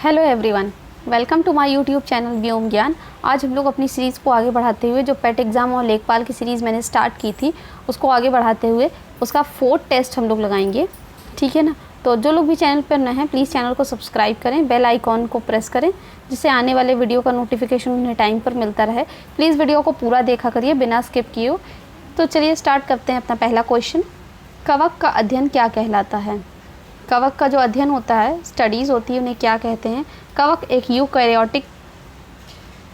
Hello everyone, welcome to my YouTube channel Vyom Gyan. आज हम लोग अपनी सीरीज़ को आगे बढ़ाते हुए जो पेट एग्ज़ाम और लेखपाल की सीरीज़ मैंने स्टार्ट की थी उसको आगे बढ़ाते हुए उसका 4th टेस्ट हम लोग लगाएंगे। ठीक है ना। तो जो लोग भी चैनल पर नए हैं प्लीज़ चैनल को सब्सक्राइब करें, बेल आइकॉन को प्रेस करें जिससे आने वाले वीडियो का नोटिफिकेशन उन्हें टाइम पर मिलता रहे। प्लीज़ वीडियो को पूरा देखा करिए बिना स्किप किए हो। तो चलिए स्टार्ट करते हैं अपना पहला क्वेश्चन। कवक का अध्ययन क्या कहलाता है? कवक का जो अध्ययन होता है, स्टडीज़ होती है, उन्हें क्या कहते हैं? कवक एक यूकैरियोटिक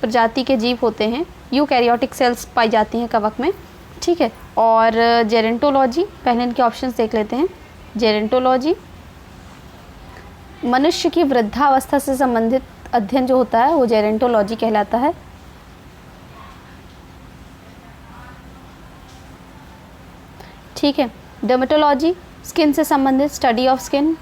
प्रजाति के जीव होते हैं। यूकैरियोटिक सेल्स पाई जाती हैं कवक में। ठीक है। और जेरेंटोलॉजी, पहले इनके ऑप्शंस देख लेते हैं। जेरेंटोलॉजी मनुष्य की वृद्धावस्था से संबंधित अध्ययन जो होता है वो जेरेंटोलॉजी कहलाता है। ठीक है। डर्मेटोलॉजी स्किन से संबंधित स्टडी ऑफ स्किन।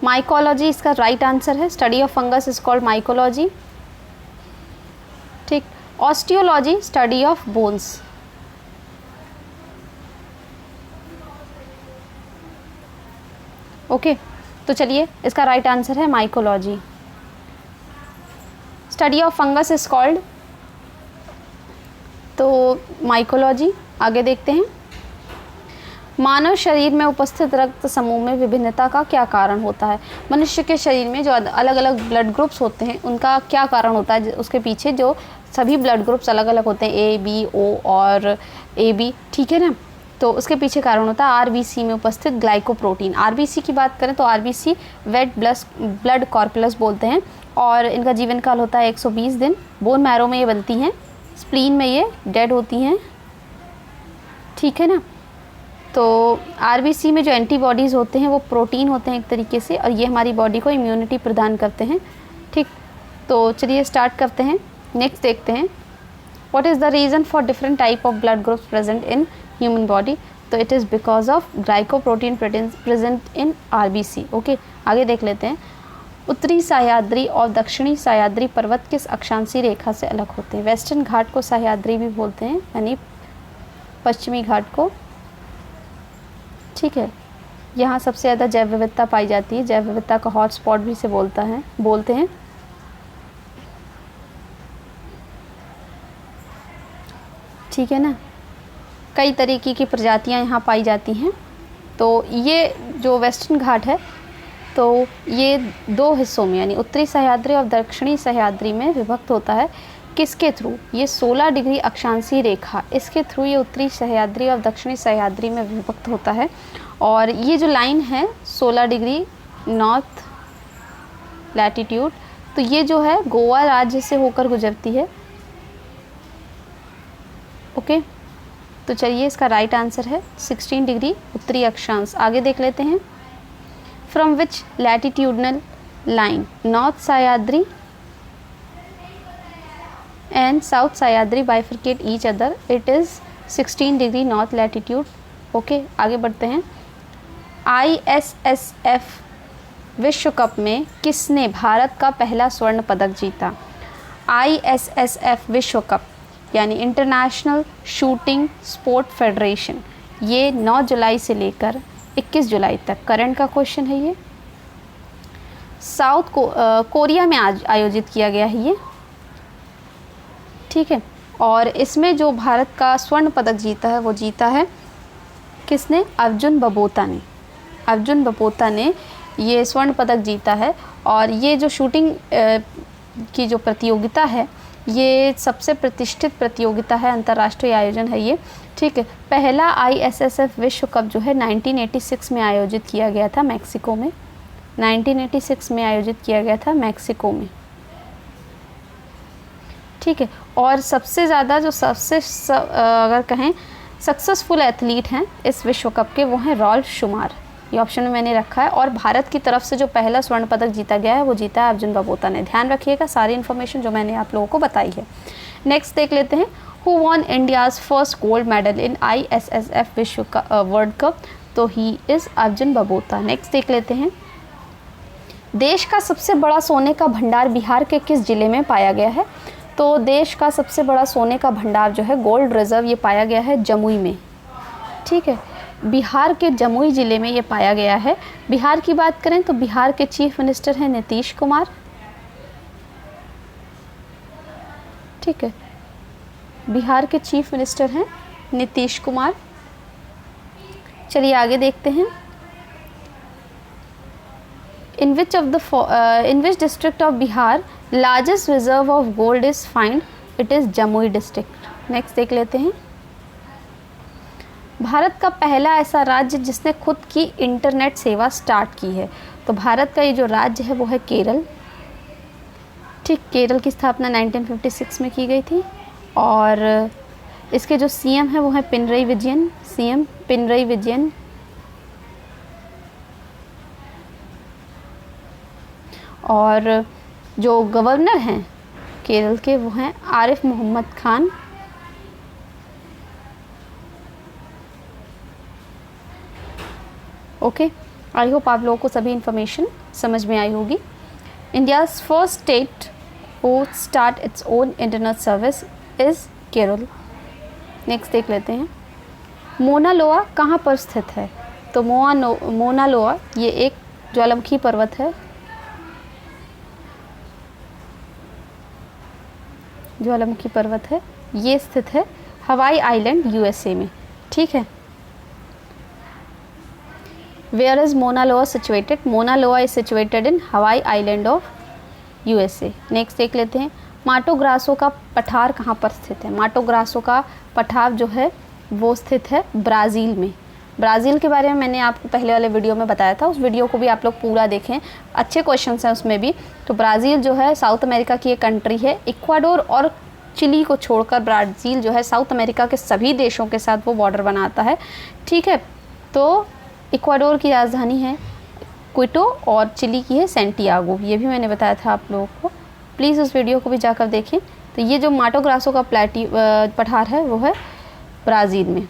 माइकोलॉजी इसका राइट आंसर है। Study of fungus is called mycology. ठीक। Osteology study of bones. Okay, तो चलिए इसका राइट आंसर है mycology. Study of fungus is called, तो माइकोलॉजी। आगे देखते हैं। मानव शरीर में उपस्थित रक्त समूह में विभिन्नता का क्या कारण होता है? मनुष्य के शरीर में जो अलग अलग ब्लड ग्रुप्स होते हैं उनका क्या कारण होता है? उसके पीछे जो सभी ब्लड ग्रुप्स अलग अलग होते हैं, ए बी ओ और ए बी, ठीक है ना। तो उसके पीछे कारण होता है आरबीसी में उपस्थित ग्लाइकोप्रोटीन। आरबीसी की बात करें तो आरबीसी रेड ब्लड कॉर्पुलस बोलते हैं और इनका जीवन काल होता है 120 दिन। बोन मैरो में ये बनती हैं, स्प्लीन में ये डेड होती हैं। ठीक है ना। तो आरबीसी में जो एंटीबॉडीज़ होते हैं वो प्रोटीन होते हैं एक तरीके से, और ये हमारी बॉडी को इम्यूनिटी प्रदान करते हैं। ठीक। तो चलिए स्टार्ट करते हैं। नेक्स्ट देखते हैं। What is the reason for different type of blood groups present in human body? तो it is because of glycoprotein present in RBC. Okay, आगे देख लेते हैं। उत्तरी सह्याद्री और दक्षिणी सह्याद्री पर्वत किस अक्षांशीय रेखा से अलग होते हैं? वेस्टर्न घाट को सह्याद्री भी बोलते हैं, यानी पश्चिमी घाट को। ठीक है। यहाँ सबसे ज़्यादा जैव विविधता पाई जाती है। जैव विविधता का हॉटस्पॉट भी इसे बोलते हैं। ठीक है ना। कई तरीके की प्रजातियाँ यहाँ पाई जाती हैं। तो ये जो वेस्टर्न घाट है तो ये दो हिस्सों में यानी उत्तरी सह्याद्री और दक्षिणी सह्याद्री में विभक्त होता है। किसके थ्रू? ये 16 डिग्री अक्षांशीय रेखा, इसके थ्रू ये उत्तरी सह्याद्री और दक्षिणी सह्याद्री में विभक्त होता है। और ये जो लाइन है 16 डिग्री नॉर्थ लैटिट्यूड, तो ये जो है गोवा राज्य से होकर गुजरती है। ओके, तो चलिए इसका राइट आंसर है 16 डिग्री उत्तरी अक्षांश। आगे देख लेते हैं। From which latitudinal line north Sahyadri and South Sahyadri bifurcate each other, it is 16 degree north latitude. Okay, आगे बढ़ते हैं। ISSF विश्व कप में किसने भारत का पहला स्वर्ण पदक जीता? ISSF विश्व कप यानी इंटरनेशनल शूटिंग स्पोर्ट फेडरेशन, ये 9 जुलाई से लेकर 21 जुलाई तक करंट का क्वेश्चन है। ये साउथ कोरिया में आज आयोजित किया गया है ये। ठीक है। और इसमें जो भारत का स्वर्ण पदक जीता है वो जीता है किसने? अर्जुन बबोता ने। अर्जुन बबोता ने ये स्वर्ण पदक जीता है। और ये जो शूटिंग की जो प्रतियोगिता है ये सबसे प्रतिष्ठित प्रतियोगिता है, अंतर्राष्ट्रीय आयोजन है ये। ठीक है। पहला ISSF विश्व कप जो है 1986 में आयोजित किया गया था मैक्सिको में। 1986 में आयोजित किया गया था मैक्सिको में। ठीक है। और सबसे ज़्यादा जो अगर कहें सक्सेसफुल एथलीट हैं इस विश्व कप के वो हैं रॉल्फ शुमार, ये ऑप्शन में मैंने रखा है। और भारत की तरफ से जो पहला स्वर्ण पदक जीता गया है वो जीता है अर्जुन बबोता ने। ध्यान रखिएगा सारी इन्फॉर्मेशन जो मैंने आप लोगों को बताई है। नेक्स्ट देख लेते हैं। Who won India's first gold medal in ISSF विश्व वर्ल्ड कप? तो ही इज़ अर्जुन बबोता। नेक्स्ट देख लेते हैं। देश का सबसे बड़ा सोने का भंडार बिहार के किस जिले में पाया गया है? तो देश का सबसे बड़ा सोने का भंडार जो है गोल्ड रिजर्व, ये पाया गया है जमुई में। ठीक है। बिहार के जमुई ज़िले में ये पाया गया है। बिहार की बात करें तो बिहार के चीफ मिनिस्टर हैं नीतीश कुमार। ठीक है, बिहार के चीफ मिनिस्टर हैं नीतीश कुमार। चलिए आगे देखते हैं। In which district of Bihar largest reserve of gold is find? It is Jamui district. Next देख लेते हैं। भारत का पहला ऐसा राज्य जिसने खुद की इंटरनेट सेवा स्टार्ट की है, तो भारत का ये जो राज्य है वो है केरल। ठीक, केरल की स्थापना 1956 में की गई थी और इसके जो सीएम है वो है पिनरई विजयन। सीएम पिनरई विजयन। और जो गवर्नर हैं केरल के वो हैं Arif Mohammad Khan. Okay, I hope आप लोगों को सभी इंफॉर्मेशन समझ में आई होगी। India's first state who start its own internet service is Kerala. Next देख लेते हैं। मोना लोआ कहाँ पर स्थित है? तो मोना लोआ ये एक ज्वालामुखी पर्वत है। ज्वालामुखी पर्वत है, ये स्थित है हवाई आइलैंड यूएसए में। ठीक है। Where is Mauna Loa situated? Mauna Loa is situated in Hawaii Island of USA. Next देख लेते हैं। माटो ग्रासो का पठार कहाँ पर स्थित है? माटो ग्रासो का पठार जो है वो स्थित है ब्राज़ील में। ब्राज़ील के बारे में मैंने आपको पहले वाले वीडियो में बताया था, उस वीडियो को भी आप लोग पूरा देखें, अच्छे क्वेश्चंस हैं उसमें भी। तो ब्राज़ील जो है साउथ अमेरिका की एक कंट्री है। इक्वाडोर और चिली को छोड़कर ब्राज़ील जो है साउथ अमेरिका के सभी देशों के साथ वो बॉर्डर बनाता है। ठीक है, तो इक्वाडोर की राजधानी है क्विटो और चिली की है सेंटियागो। ये भी मैंने बताया था आप लोगों को, प्लीज़ उस वीडियो को भी जाकर देखें। तो ये जो माटो ग्रासो का पठार है वो है ब्राज़ील में।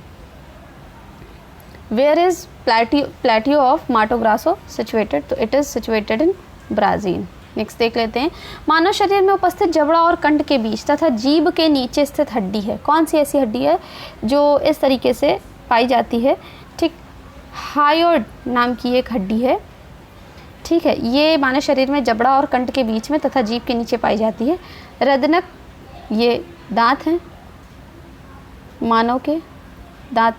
वेयर इज़ प्लेटियो ऑफ माटो ग्रासो सिचुएटेड? तो it is situated in Brazil. Next देख लेते हैं। मानव शरीर में उपस्थित जबड़ा और कंठ के बीच तथा जीभ के नीचे स्थित हड्डी है। कौन सी ऐसी हड्डी है जो इस तरीके से पाई जाती है? ठीक, हायोइड नाम की एक हड्डी है। ठीक है, ये मानव शरीर में जबड़ा और कंठ के बीच में तथा जीभ के नीचे पाई जाती है। रदनक, ये दांत हैं, मानव के दांत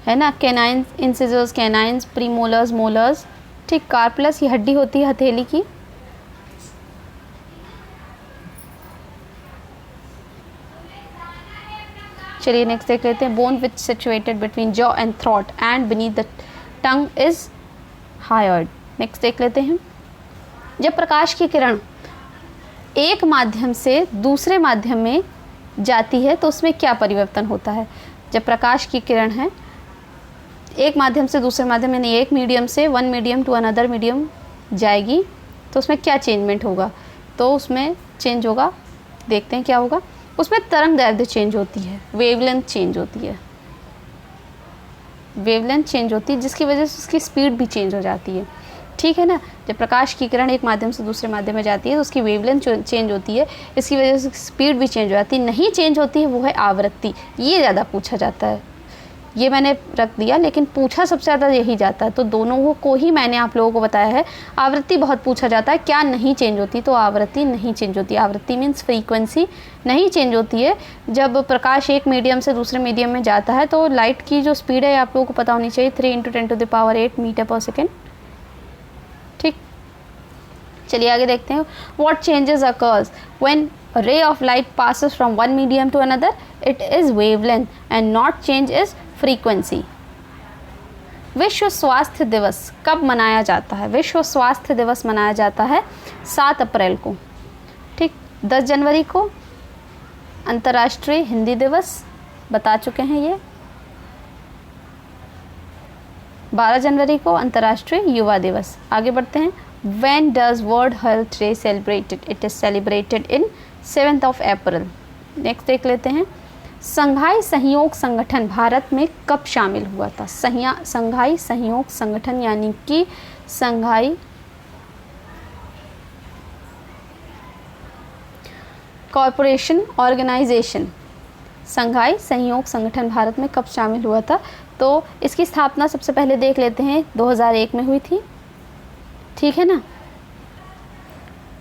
है ना। Canines, incisors, canines, premolars, molars. ठीक, कार्पलस ये हड्डी होती है हथेली की। चलिए नेक्स्ट देख लेते हैं। Bone which situated between jaw and throat and beneath the tongue is hyoid. Next देख लेते हैं। जब प्रकाश की किरण एक माध्यम से दूसरे माध्यम में जाती है तो उसमें क्या परिवर्तन होता है? जब प्रकाश की किरण है एक माध्यम से दूसरे माध्यम, यानी एक मीडियम से one medium to another medium जाएगी तो उसमें क्या चेंजमेंट होगा? तो उसमें चेंज होगा, देखते हैं क्या होगा। उसमें तरंग दैर्ध्य चेंज होती है, वेवलेंथ चेंज होती है। वेवलेंथ चेंज होती है जिसकी वजह से उसकी स्पीड भी चेंज हो जाती है। ठीक है ना। जब प्रकाश की किरण एक माध्यम से दूसरे माध्यम में जाती है तो उसकी वेवलेंथ चेंज होती है, इसकी वजह से स्पीड भी चेंज हो जाती है। नहीं चेंज होती है वो है आवृत्ति। ये ज़्यादा पूछा जाता है, ये मैंने रख दिया, लेकिन पूछा सबसे ज़्यादा यही जाता है। तो दोनों को ही मैंने आप लोगों को बताया है। आवृत्ति बहुत पूछा जाता है, क्या नहीं चेंज होती? तो आवृत्ति नहीं चेंज होती। आवृत्ति मीन्स फ्रीक्वेंसी नहीं चेंज होती है। जब प्रकाश एक मीडियम से दूसरे मीडियम में जाता है तो लाइट की जो स्पीड है आप लोगों को पता होनी चाहिए, 3 × 10⁸ मीटर पर सेकेंड। ठीक, चलिए आगे देखते हैं। What changes occurs when ray of light passes from one medium to another? It is wavelength and not change is frequency. विश्व स्वास्थ्य दिवस कब मनाया जाता है? विश्व स्वास्थ्य दिवस मनाया जाता है 7 अप्रैल को। ठीक, 10 जनवरी को अंतर्राष्ट्रीय हिंदी दिवस बता चुके हैं ये। 12 जनवरी को अंतर्राष्ट्रीय युवा दिवस। आगे बढ़ते हैं। When does World Health Day celebrated? It is celebrated in 7th of April. Next देख लेते हैं। संघाई सहयोग संगठन भारत में कब शामिल हुआ था? संघाई सहयोग संगठन यानी कि संघाई कॉरपोरेशन ऑर्गेनाइजेशन, संघाई सहयोग संगठन भारत में कब शामिल हुआ था? तो इसकी स्थापना सबसे पहले देख लेते हैं 2001 में हुई थी, ठीक है ना।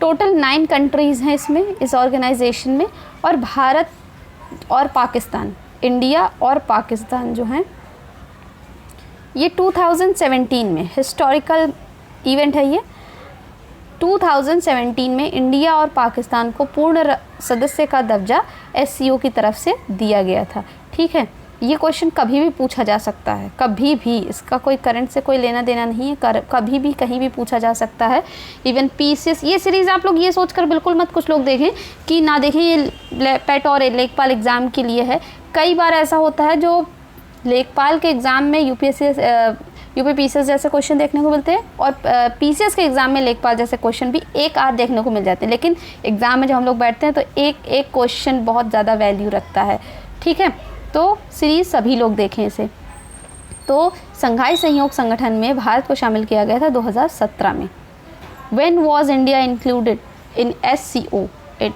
टोटल 9 कंट्रीज़ हैं इसमें, इस ऑर्गेनाइजेशन में, और भारत और पाकिस्तान, इंडिया और पाकिस्तान जो हैं, ये 2017 में हिस्टोरिकल इवेंट है। ये 2017 में इंडिया और पाकिस्तान को पूर्ण सदस्य का दर्जा SCO की तरफ से दिया गया था, ठीक है। ये क्वेश्चन कभी भी पूछा जा सकता है, कभी भी, इसका कोई करंट से कोई लेना देना नहीं है, कभी भी कहीं भी पूछा जा सकता है। इवन पीसीएस, ये सीरीज़ आप लोग ये सोचकर बिल्कुल मत कुछ लोग देखें कि ना देखें ये पेट और लेखपाल एग्ज़ाम के लिए है। कई बार ऐसा होता है जो लेखपाल के एग्ज़ाम में यूपीपीसीएस जैसे क्वेश्चन देखने को मिलते हैं, और पीसीएस के एग्ज़ाम में लेखपाल जैसे क्वेश्चन भी एक आध देखने को मिल जाते हैं, लेकिन एग्ज़ाम में जब हम लोग बैठते हैं तो एक एक क्वेश्चन बहुत ज़्यादा वैल्यू रखता है, ठीक है। तो सीरीज़ सभी लोग देखें इसे। तो संघाई सहयोग संगठन में भारत को शामिल किया गया था 2017 में। When was India included in SCO? It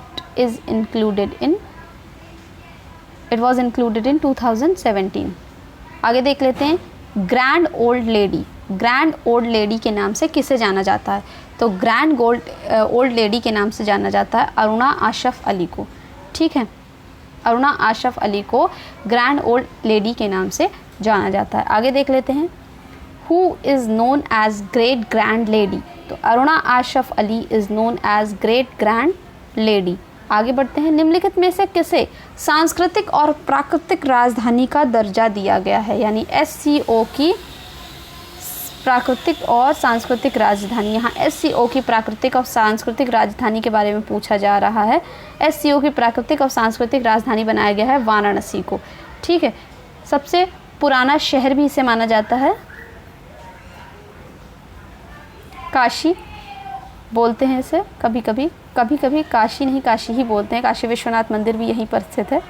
was included in 2017. आगे देख लेते हैं। ग्रैंड ओल्ड लेडी के नाम से किसे जाना जाता है? तो ग्रैंड ओल्ड लेडी के नाम से जाना जाता है अरुणा आशफ अली को, ठीक है। अरुणा आशफ अली को ग्रैंड ओल्ड लेडी के नाम से जाना जाता है। आगे देख लेते हैं। Who is known as great grand lady? तो Aruna Asaf Ali is known as great grand lady. आगे बढ़ते हैं। निम्नलिखित में से किसे सांस्कृतिक और प्राकृतिक राजधानी का दर्जा दिया गया है? यानी SCO की प्राकृतिक और सांस्कृतिक राजधानी, यहाँ SCO की प्राकृतिक और सांस्कृतिक राजधानी के बारे में पूछा जा रहा है। SCO की प्राकृतिक और सांस्कृतिक राजधानी बनाया गया है वाराणसी को, ठीक है। सबसे पुराना शहर भी इसे माना जाता है। काशी बोलते हैं इसे, कभी कभी काशी नहीं, काशी ही बोलते हैं। काशी विश्वनाथ मंदिर भी यहीं पर स्थित है,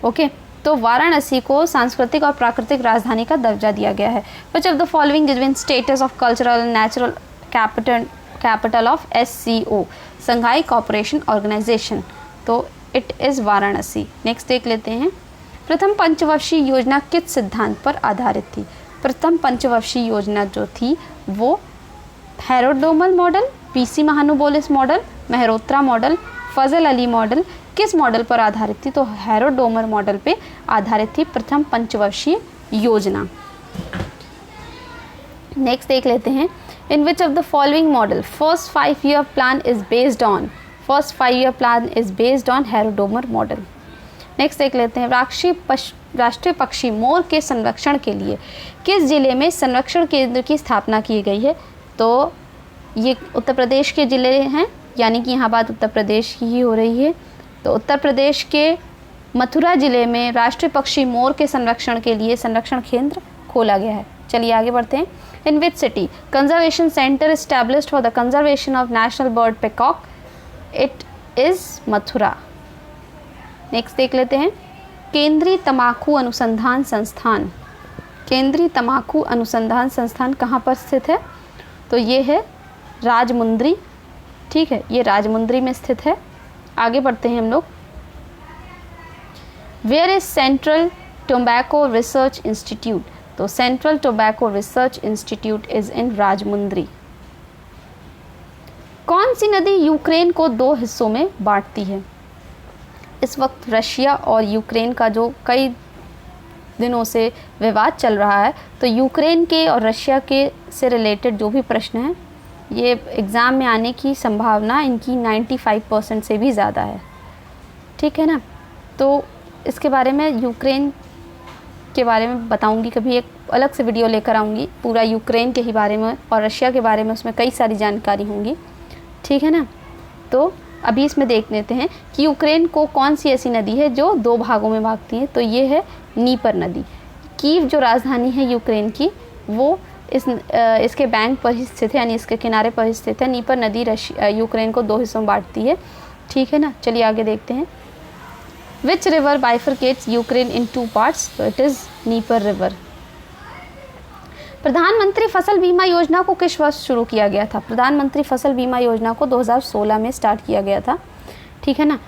ओके। तो वाराणसी को सांस्कृतिक और प्राकृतिक राजधानी का दर्जा दिया गया है। Which of the following given status of cultural and natural capital of SCO Shanghai cooperation organisation? तो इट इज़ वाराणसी। नेक्स्ट देख लेते हैं। प्रथम पंचवर्षीय योजना किस सिद्धांत पर आधारित थी? प्रथम पंचवर्षीय योजना जो थी वो हेरोडोमल मॉडल, PC महानुबोलिस model, Mehrotra model, Fazal Ali model, किस मॉडल पर आधारित थी? तो हेरोडोमल मॉडल पे आधारित थी प्रथम पंचवर्षीय योजना। नेक्स्ट देख लेते हैं। In which of the following model first 5-year plan is based on? First 5-year plan is based on Harrod Domar model. Next देख लेते हैं। राष्ट्रीय पक्षी मोर के संरक्षण के लिए किस जिले में संरक्षण केंद्र की स्थापना की गई है? तो ये उत्तर प्रदेश के ज़िले हैं, यानी कि यहाँ बात उत्तर प्रदेश की ही हो रही है। तो उत्तर प्रदेश के मथुरा ज़िले में राष्ट्रीय पक्षी मोर के संरक्षण के लिए संरक्षण केंद्र खोला गया है। चलिए आगे बढ़ते हैं। In which city conservation centre established for the conservation of national bird peacock? It is Mathura. Next देख लेते हैं। केंद्रीय तंबाकू अनुसंधान संस्थान, केंद्रीय तंबाकू अनुसंधान संस्थान कहाँ पर स्थित है? तो ये है राजमुंद्री, ठीक है, ये राजमुंद्री में स्थित है। आगे बढ़ते हैं हम लोग। Where is central tobacco research institute? तो central tobacco research institute is in Rajahmundry. कौन सी नदी यूक्रेन को 2 हिस्सों में बांटती है? इस वक्त रशिया और यूक्रेन का जो कई दिनों से विवाद चल रहा है, तो यूक्रेन के और रशिया के से रिलेटेड जो भी प्रश्न हैं, ये एग्ज़ाम में आने की संभावना इनकी 95% से भी ज़्यादा है, ठीक है ना। तो इसके बारे में, यूक्रेन के बारे में बताऊंगी, कभी एक अलग से वीडियो लेकर आऊँगी, पूरा यूक्रेन के ही बारे में और रशिया के बारे में, उसमें कई सारी जानकारी होंगी, ठीक है ना। तो अभी इसमें देख लेते हैं कि यूक्रेन को कौन सी ऐसी नदी है जो 2 भागों में भागती है। तो ये है नीपर नदी। कीव जो राजधानी है यूक्रेन की, वो इसके बैंक पर ही स्थित है, यानी इसके किनारे पर ही स्थित है। नीपर नदी यूक्रेन को 2 हिस्सों में बांटती है, ठीक है ना। चलिए आगे देखते हैं। Which river bifurcates Ukraine in 2 parts? तो इट इज़ नीपर रिवर। प्रधानमंत्री फसल बीमा योजना को किस वर्ष शुरू किया गया था? प्रधानमंत्री फसल बीमा योजना को 2016 में स्टार्ट किया गया था, ठीक है ना।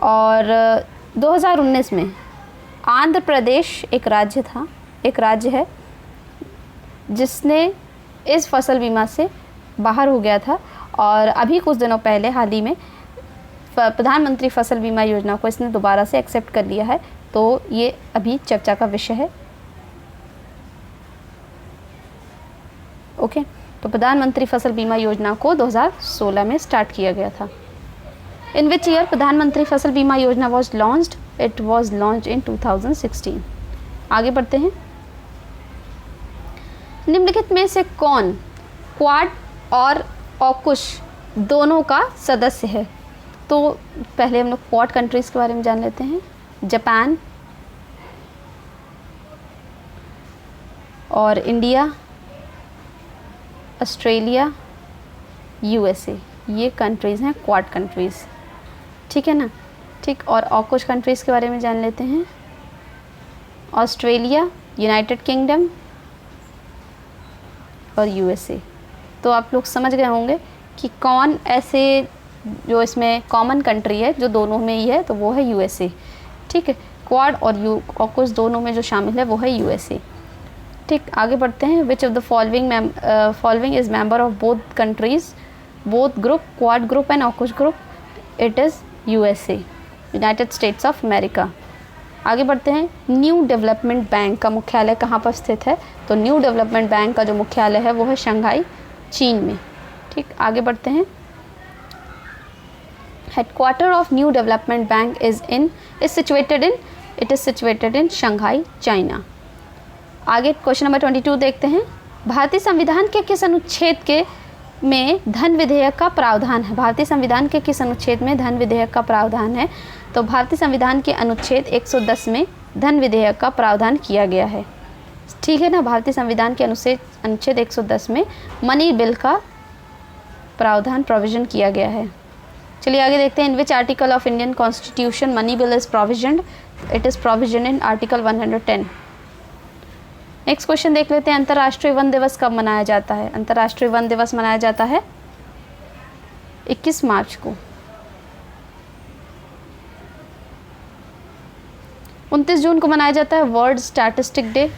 और 2019 में आंध्र प्रदेश एक राज्य है जिसने इस फसल बीमा से बाहर हो गया था, और अभी कुछ दिनों पहले हाल ही में प्रधानमंत्री फसल बीमा योजना को इसने दोबारा से एक्सेप्ट कर लिया है। तो ये अभी चर्चा का विषय है। ओके, तो प्रधानमंत्री फसल बीमा योजना को 2016 में स्टार्ट किया गया था। इन विच ईयर प्रधानमंत्री फसल बीमा योजना was launched? It was launch in 2016। आगे बढ़ते हैं। निम्नलिखित में से कौन क्वाड और ऑकुश दोनों का सदस्य है? तो पहले हम लोग क्वाड कंट्रीज़ के बारे में जान लेते हैं। जापान और इंडिया, ऑस्ट्रेलिया, यूएसए, ये कंट्रीज़ हैं क्वाड कंट्रीज़। ठीक है ना? ठीक। और ऑकुश कंट्रीज़ के बारे में जान लेते हैं। ऑस्ट्रेलिया, यूनाइटेड किंगडम और यूएसए। तो आप लोग समझ गए होंगे कि कौन ऐसे जो इसमें कॉमन कंट्री है जो दोनों में ही है, तो वो है यूएसए। ठीक है, क्वाड और ऑकुश दोनों में जो शामिल है वो है यूएसए। ठीक, आगे बढ़ते हैं। Which of the following is member of both countries, both group, quad group and AUKUS group? It is USA, united states of America. आगे बढ़ते हैं। न्यू डेवलपमेंट बैंक का मुख्यालय कहाँ पर स्थित है? तो न्यू डेवलपमेंट बैंक का जो मुख्यालय है वो है शंघाई, चीन में। ठीक, आगे बढ़ते हैं। Headquarter of new development bank is situated in Shanghai, China. आगे क्वेश्चन नंबर 22 देखते हैं। भारतीय संविधान के किस अनुच्छेद के में धन विधेयक का प्रावधान है? भारतीय संविधान के किस अनुच्छेद में धन विधेयक का प्रावधान है? तो भारतीय संविधान के अनुच्छेद 110 में धन विधेयक का प्रावधान किया गया है। ठीक है ना? भारतीय संविधान के अनुच्छेद 110 में मनी बिल का प्रावधान प्रोविजन किया गया है। चलिए आगे देखते हैं। In which article of Indian constitution money bill is provisioned? It is provision in article 110। Next question देख लेते हैं। अंतर्राष्ट्रीय वन दिवस कब मनाया जाता है? अंतर्राष्ट्रीय वन दिवस मनाया जाता है 21 मार्च को। 29 जून को मनाया जाता है वर्ल्ड स्टैटिस्टिक डे।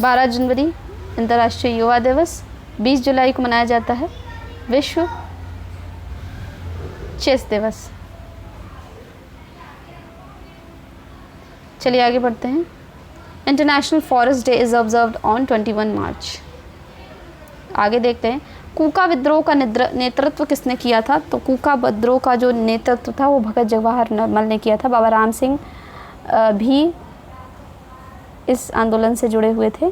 बारह जनवरी अंतर्राष्ट्रीय युवा दिवस। 20 जुलाई को मनाया जाता है विश्व चेस दिवस। चलिए आगे बढ़ते हैं। International forest day is observed on 21 मार्च। आगे देखते हैं। कूका विद्रोह का नेतृत्व किसने किया था? तो कूका विद्रोह का जो नेतृत्व था वो भगत जवाहर लाल ने किया था। बाबा राम सिंह भी इस आंदोलन से जुड़े हुए थे।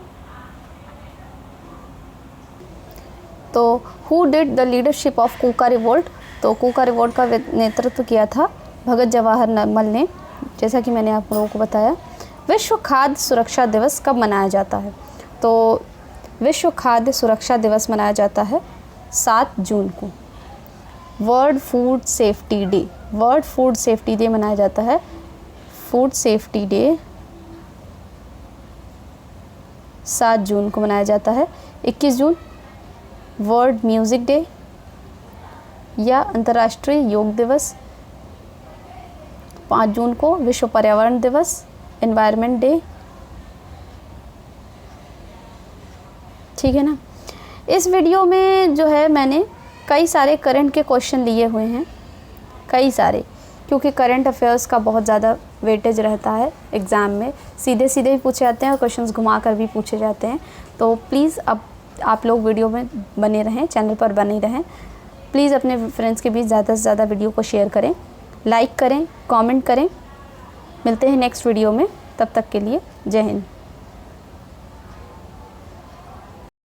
तो who did the leadership of Kuka revolt? तो कूका रिवोल्ट का नेतृत्व किया था भगत जवाहर लाल ने, जैसा कि मैंने आप लोगों को बताया। विश्व खाद्य सुरक्षा दिवस कब मनाया जाता है? तो विश्व खाद्य सुरक्षा दिवस मनाया जाता है 7 जून को। World food safety day, world food safety day मनाया जाता है। फूड सेफ्टी डे 7 जून को मनाया जाता है। 21 जून वर्ल्ड म्यूज़िक डे या अंतर्राष्ट्रीय योग दिवस। 5 जून को विश्व पर्यावरण दिवस, एनवायरनमेंट डे। ठीक है ना? इस वीडियो में जो है मैंने कई सारे करंट के क्वेश्चन लिए हुए हैं, कई सारे, क्योंकि करंट अफेयर्स का बहुत ज़्यादा वेटेज रहता है एग्ज़ाम में। सीधे सीधे भी पूछे जाते हैं और क्वेश्चंस घुमा कर भी पूछे जाते हैं। तो प्लीज़ अब आप लोग वीडियो में बने रहें, चैनल पर बने रहें। प्लीज़ अपने फ्रेंड्स के बीच ज़्यादा से ज़्यादा वीडियो को शेयर करें, लाइक करें, कमेंट करें। मिलते हैं नेक्स्ट वीडियो में, तब तक के लिए जय हिंद।